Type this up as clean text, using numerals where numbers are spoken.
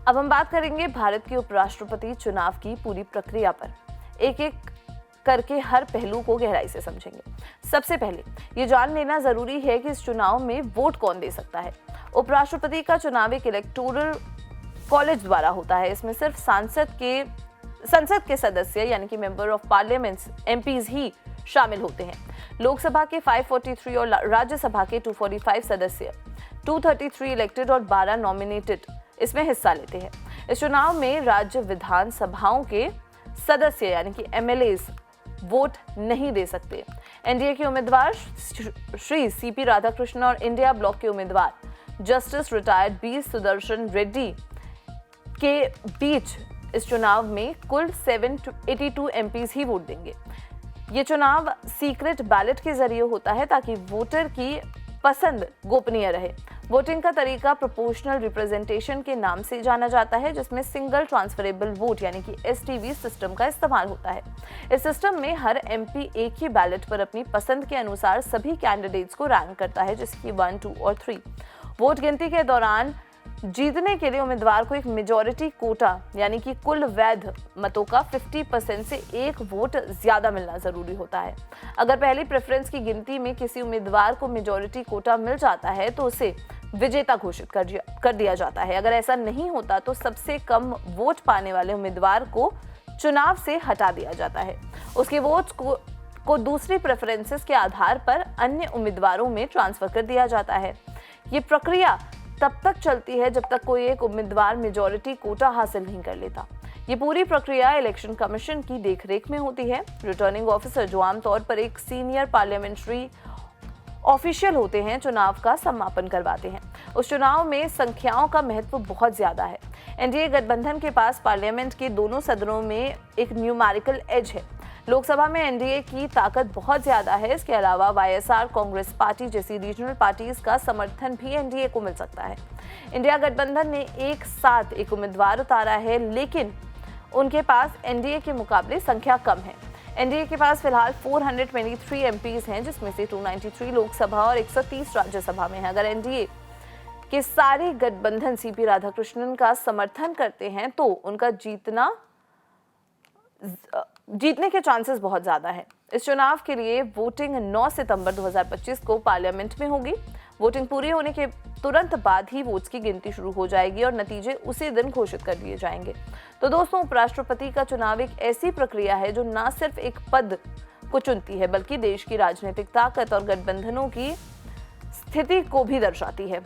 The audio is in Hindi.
अब हम बात करेंगे भारत के उपराष्ट्रपति चुनाव की पूरी प्रक्रिया पर। एक एक करके हर पहलू को गहराई से समझेंगे। सबसे पहले ये जान लेना जरूरी है कि इस चुनाव में वोट कौन दे सकता है। उपराष्ट्रपति का चुनाव एक इलेक्टोरल कॉलेज द्वारा होता है। इसमें सिर्फ संसद के सदस्य यानी कि मेंबर ऑफ पार्लियामेंट्स एमपीज ही शामिल होते हैं। लोकसभा के 543 और राज्यसभा के 245 सदस्य, 233 इलेक्टेड और 12 नॉमिनेटेड इसमें हिस्सा लेते हैं। इस चुनाव में राज्य विधानसभाओं के सदस्य यानी कि एमएलएस वोट नहीं दे सकते। एनडीए के उम्मीदवार श्री सीपी राधाकृष्णन और इंडिया ब्लॉक के उम्मीदवार justice retired B Sudershan Reddy के बीच इस चुनाव में कुल 782 एमपीज ही वोट देंगे। ये चुनाव सीक्रेट बैलेट के जरिए होता है ताकि वोटर की पसंद गोपनीय रहे। वोटिंग का तरीका प्रोपोर्शनल रिप्रेजेंटेशन के नाम से जाना जाता है, जिसमें सिंगल ट्रांसफरेबल वोट यानी कि एसटीवी सिस्टम का इस्तेमाल होता है। इस सिस्टम में हर एमपी एक ही बैलेट पर अपनी पसंद के अनुसार सभी कैंडिडेट्स को रैंक करता है, जिसकी 1, 2 और 3। वोट गिनती के दौरान जीतने के लिए उम्मीदवार को एक मेजॉरिटी कोटा यानी कि कुल वैध मतों का 50% से एक वोट ज्यादा मिलना जरूरी होता है। अगर पहली प्रेफरेंस की गिनती में किसी उम्मीदवार को मेजॉरिटी कोटा मिल जाता है तो उसे विजेता घोषित कर दिया जाता है। अगर ऐसा नहीं होता तो सबसे कम वोट पाने वाले उम्मीदवार को चुनाव से हटा दिया जाता है। उसके वोट्स को दूसरी प्रेफरेंसेस के आधार पर अन्य उम्मीदवारों में ट्रांसफर कर दिया जाता है। ये प्रक्रिया तब तक चलती है जब तक कोई एक उम्मीदवार मेजॉरिटी कोटा हासिल नहीं कर लेता। ये पूरी प्रक्रिया इलेक्शन कमीशन की देखरेख में होती है। रिटर्निंग ऑफिसर, जो आमतौर पर एक सीनियर पार्लियामेंट्री ऑफिशियल होते हैं, चुनाव का समापन करवाते हैं। उस चुनाव में संख्याओं का महत्व बहुत ज्यादा है। एनडीए गठबंधन के पास पार्लियामेंट के दोनों सदनों में एक न्यूमेरिकल एज है। लोकसभा में एनडीए की ताकत बहुत ज्यादा है। इसके अलावा वाईएसआर कांग्रेस पार्टी जैसी रीजनल पार्टीज का समर्थन भी एनडीए को मिल सकता है। इंडिया गठबंधन ने एक साथ एक उम्मीदवार उतारा है, लेकिन उनके पास एनडीए के मुकाबले संख्या कम है। एनडीए के पास फिलहाल 423 एमपीज हैं, जिसमें से 293 लोकसभा और 130 राज्यसभा में है। अगर एनडीए के सारे गठबंधन सीपी राधाकृष्णन का समर्थन करते हैं तो उनका जीतने के चांसेस बहुत ज्यादा है। इस चुनाव के लिए वोटिंग 9 सितंबर 2025 को पार्लियामेंट में होगी। वोटिंग पूरी होने के तुरंत बाद ही वोट्स की गिनती शुरू हो जाएगी और नतीजे उसी दिन घोषित कर दिए जाएंगे। तो दोस्तों, उपराष्ट्रपति का चुनाव एक ऐसी प्रक्रिया है जो न सिर्फ एक पद को चुनती है बल्कि देश की राजनीतिक ताकत और गठबंधनों की स्थिति को भी दर्शाती है।